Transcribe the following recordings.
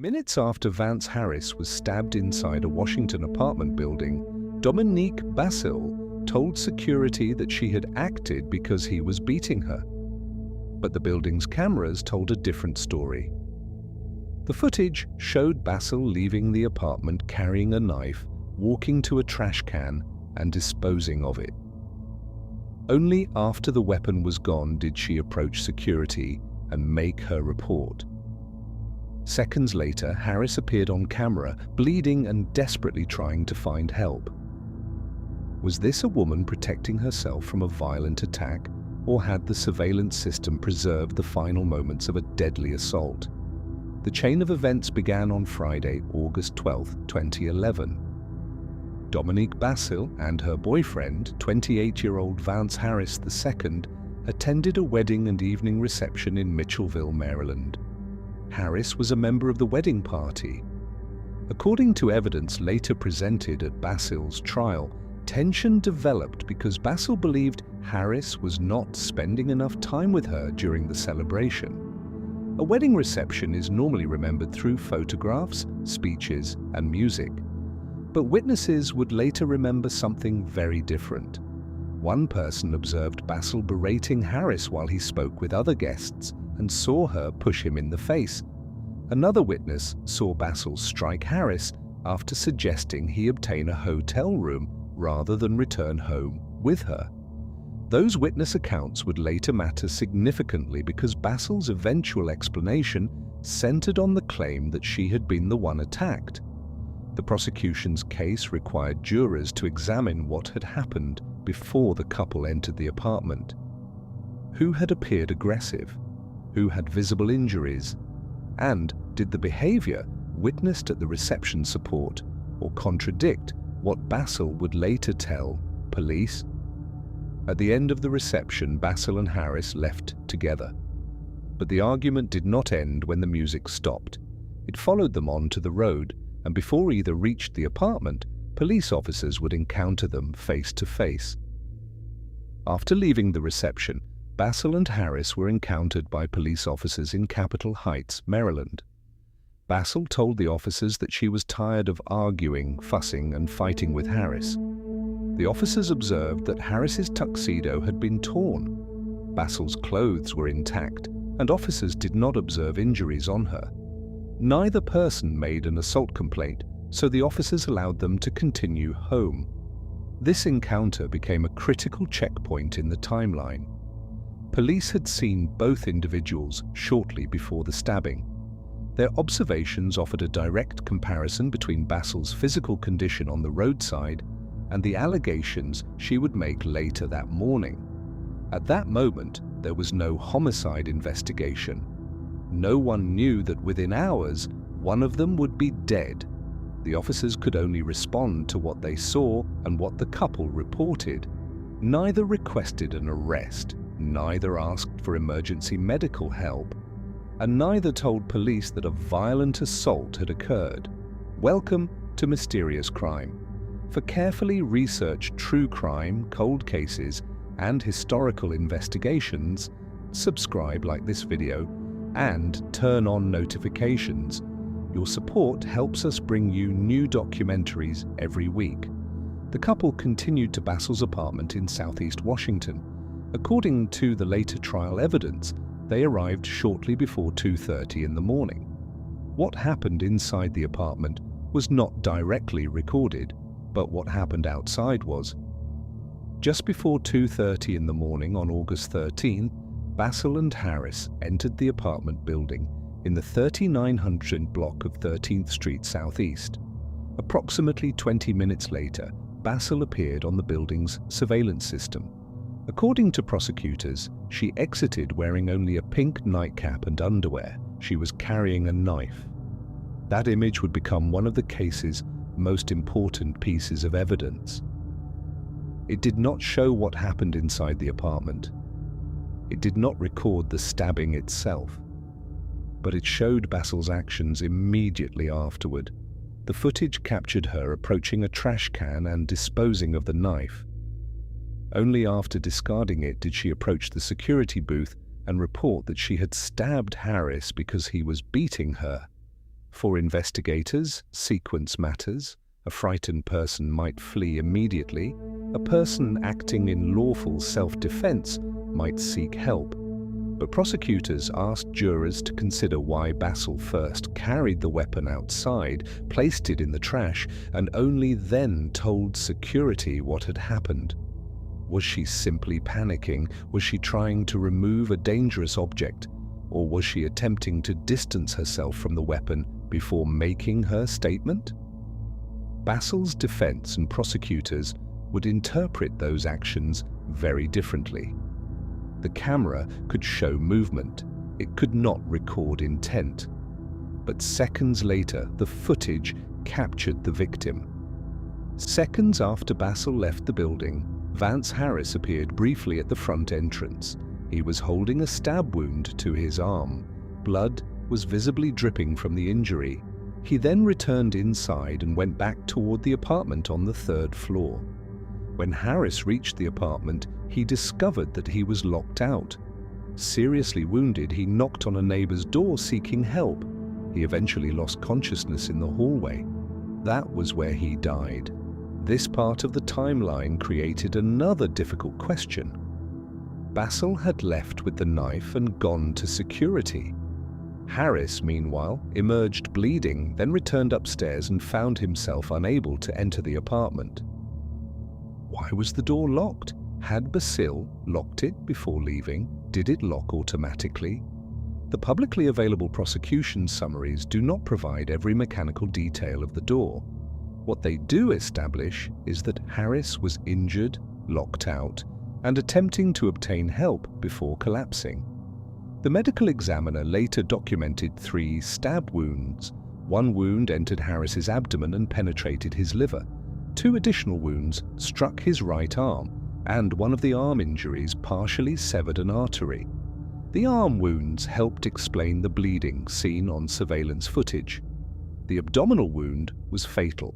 Minutes after Vance Harris was stabbed inside a Washington apartment building, Dominique Bassil told security that she had acted because he was beating her. But the building's cameras told a different story. The footage showed Bassil leaving the apartment carrying a knife, walking to a trash can, and disposing of it. Only after the weapon was gone did she approach security and make her report. Seconds later, Harris appeared on camera, bleeding and desperately trying to find help. Was this a woman protecting herself from a violent attack, or had the surveillance system preserved the final moments of a deadly assault? The chain of events began on Friday, August 12, 2011. Dominique Bassil and her boyfriend, 28-year-old Vance Harris II, attended a wedding and evening reception in Mitchellville, Maryland. Harris was a member of the wedding party. According to evidence later presented at Bassil's trial, tension developed because Bassil believed Harris was not spending enough time with her during the celebration. A wedding reception is normally remembered through photographs, speeches, and music. But witnesses would later remember something very different. One person observed Bassil berating Harris while he spoke with other guests and saw her push him in the face. Another witness saw Bassil strike Harris after suggesting he obtain a hotel room rather than return home with her. Those witness accounts would later matter significantly because Bassil's eventual explanation centered on the claim that she had been the one attacked. The prosecution's case required jurors to examine what had happened before the couple entered the apartment. Who had appeared aggressive? Who had visible injuries? And did the behavior witnessed at the reception support or contradict what Bassil would later tell police? At the end of the reception, Bassil and Harris left together. But the argument did not end when the music stopped. It followed them onto the road, and before either reached the apartment, police officers would encounter them face to face. After leaving the reception, Bassil and Harris were encountered by police officers in Capitol Heights, Maryland. Bassil told the officers that she was tired of arguing, fussing, and fighting with Harris. The officers observed that Harris's tuxedo had been torn. Bassil's clothes were intact, and officers did not observe injuries on her. Neither person made an assault complaint, so the officers allowed them to continue home. This encounter became a critical checkpoint in the timeline. Police had seen both individuals shortly before the stabbing. Their observations offered a direct comparison between Bassil's physical condition on the roadside and the allegations she would make later that morning. At that moment, there was no homicide investigation. No one knew that within hours, one of them would be dead. The officers could only respond to what they saw and what the couple reported. Neither requested an arrest, neither asked for emergency medical help, and neither told police that a violent assault had occurred. Welcome to Mysterious Crime. For carefully researched true crime, cold cases, and historical investigations, subscribe, like this video, and turn on notifications. Your support helps us bring you new documentaries every week. The couple continued to Bassil's apartment in southeast Washington. According to the later trial evidence, they arrived shortly before 2:30 in the morning. What happened inside the apartment was not directly recorded, but what happened outside was. Just before 2:30 in the morning on August 13, Bassil and Harris entered the apartment building in the 3900 block of 13th Street Southeast. Approximately 20 minutes later, Bassil appeared on the building's surveillance system. According to prosecutors, she exited wearing only a pink nightcap and underwear. She was carrying a knife. That image would become one of the case's most important pieces of evidence. It did not show what happened inside the apartment. It did not record the stabbing itself, but it showed Bassil's actions immediately afterward. The footage captured her approaching a trash can and disposing of the knife. Only after discarding it did she approach the security booth and report that she had stabbed Harris because he was beating her. For investigators, sequence matters. A frightened person might flee immediately. A person acting in lawful self-defense might seek help. But prosecutors asked jurors to consider why Bassil first carried the weapon outside, placed it in the trash, and only then told security what had happened. Was she simply panicking? Was she trying to remove a dangerous object? Or was she attempting to distance herself from the weapon before making her statement? Bassil's defense and prosecutors would interpret those actions very differently. The camera could show movement. It could not record intent. But seconds later, the footage captured the victim. Seconds after Bassil left the building, Vance Harris appeared briefly at the front entrance. He was holding a stab wound to his arm. Blood was visibly dripping from the injury. He then returned inside and went back toward the apartment on the 3rd floor. When Harris reached the apartment, he discovered that he was locked out. Seriously wounded, he knocked on a neighbor's door seeking help. He eventually lost consciousness in the hallway. That was where he died. This part of the timeline created another difficult question. Bassil had left with the knife and gone to security. Harris, meanwhile, emerged bleeding, then returned upstairs and found himself unable to enter the apartment. Why was the door locked? Had Bassil locked it before leaving? Did it lock automatically? The publicly available prosecution summaries do not provide every mechanical detail of the door. What they do establish is that Harris was injured, locked out, and attempting to obtain help before collapsing. The medical examiner later documented 3 stab wounds. One wound entered Harris's abdomen and penetrated his liver. 2 additional wounds struck his right arm, and one of the arm injuries partially severed an artery. The arm wounds helped explain the bleeding seen on surveillance footage. The abdominal wound was fatal.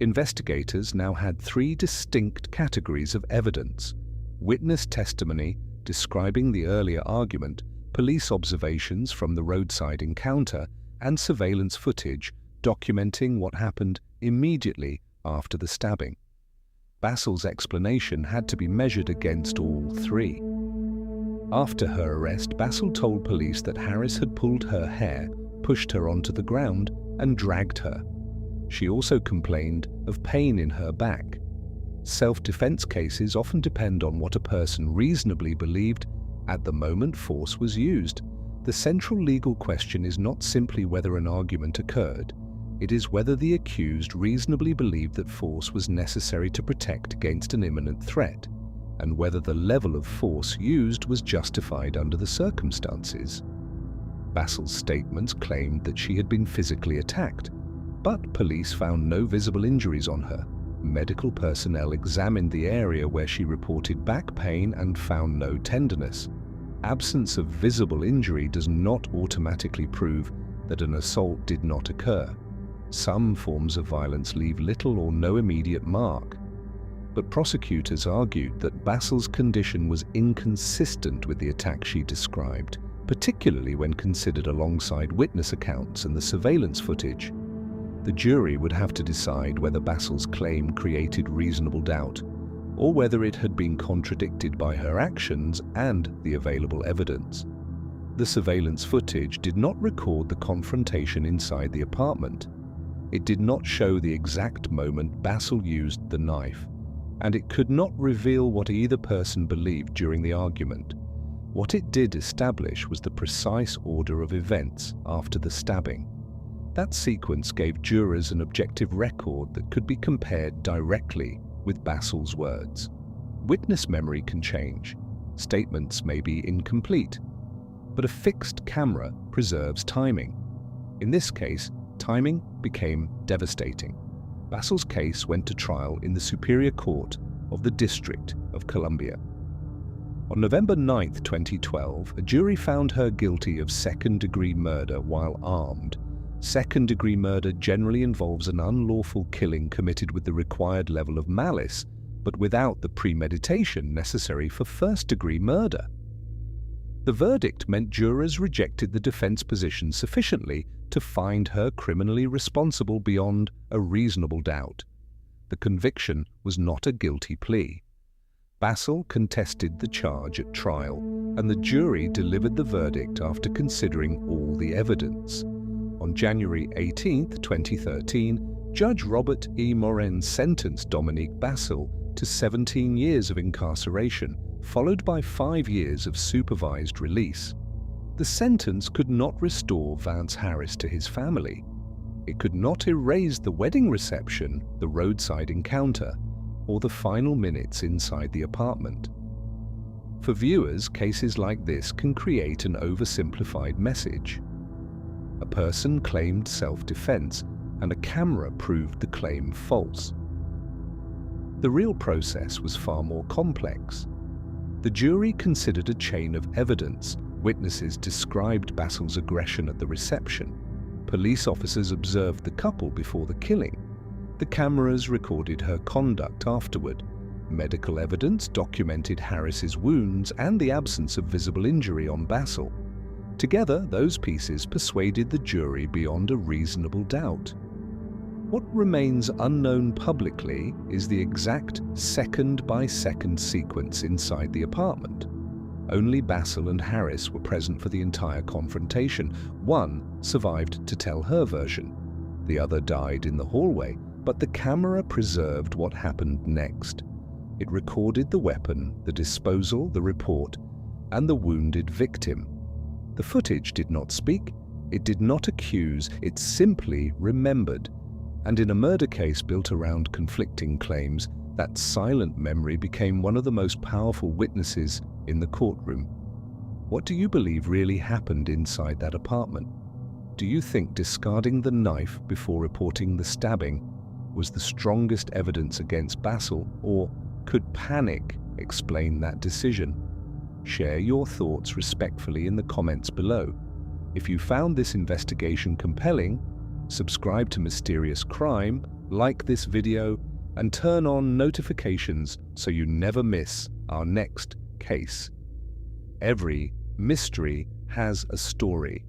Investigators now had 3 distinct categories of evidence: witness testimony describing the earlier argument, police observations from the roadside encounter, and surveillance footage documenting what happened immediately after the stabbing. Bassil's explanation had to be measured against all 3. After her arrest, Bassil told police that Harris had pulled her hair, pushed her onto the ground, and dragged her. She also complained of pain in her back. Self-defense cases often depend on what a person reasonably believed at the moment force was used. The central legal question is not simply whether an argument occurred. It is whether the accused reasonably believed that force was necessary to protect against an imminent threat, and whether the level of force used was justified under the circumstances. Bassil's statements claimed that she had been physically attacked, but police found no visible injuries on her. Medical personnel examined the area where she reported back pain and found no tenderness. Absence of visible injury does not automatically prove that an assault did not occur. Some forms of violence leave little or no immediate mark. But prosecutors argued that Bassil's condition was inconsistent with the attack she described, particularly when considered alongside witness accounts and the surveillance footage. The jury would have to decide whether Bassil's claim created reasonable doubt, or whether it had been contradicted by her actions and the available evidence. The surveillance footage did not record the confrontation inside the apartment. It did not show the exact moment Bassil used the knife, and it could not reveal what either person believed during the argument. What it did establish was the precise order of events after the stabbing. That sequence gave jurors an objective record that could be compared directly with Bassil's words. Witness memory can change. Statements may be incomplete, but a fixed camera preserves timing. In this case, timing became devastating. Bassil's case went to trial in the Superior Court of the District of Columbia. On November 9, 2012, a jury found her guilty of second-degree murder while armed. Second-degree murder generally involves an unlawful killing committed with the required level of malice, but without the premeditation necessary for first-degree murder. The verdict meant jurors rejected the defense position sufficiently to find her criminally responsible beyond a reasonable doubt. The conviction was not a guilty plea. Bassil contested the charge at trial, and the jury delivered the verdict after considering all the evidence. On January 18, 2013, Judge Robert E. Morin sentenced Dominique Bassil to 17 years of incarceration, followed by 5 years of supervised release. The sentence could not restore Vance Harris to his family. It could not erase the wedding reception, the roadside encounter, or the final minutes inside the apartment. For viewers, cases like this can create an oversimplified message. A person claimed self-defense, and a camera proved the claim false. The real process was far more complex. The jury considered a chain of evidence. Witnesses described Bassil's aggression at the reception. Police officers observed the couple before the killing. The cameras recorded her conduct afterward. Medical evidence documented Harris's wounds and the absence of visible injury on Bassil. Together, those pieces persuaded the jury beyond a reasonable doubt. What remains unknown publicly is the exact second-by-second sequence inside the apartment. Only Bassil and Harris were present for the entire confrontation. One survived to tell her version. The other died in the hallway, but the camera preserved what happened next. It recorded the weapon, the disposal, the report, and the wounded victim. The footage did not speak, it did not accuse, it simply remembered. And in a murder case built around conflicting claims, that silent memory became one of the most powerful witnesses in the courtroom. What do you believe really happened inside that apartment? Do you think discarding the knife before reporting the stabbing was the strongest evidence against Bassil, or could panic explain that decision? Share your thoughts respectfully in the comments below. If you found this investigation compelling, subscribe to Mysterious Crime, like this video, and turn on notifications so you never miss our next case. Every mystery has a story.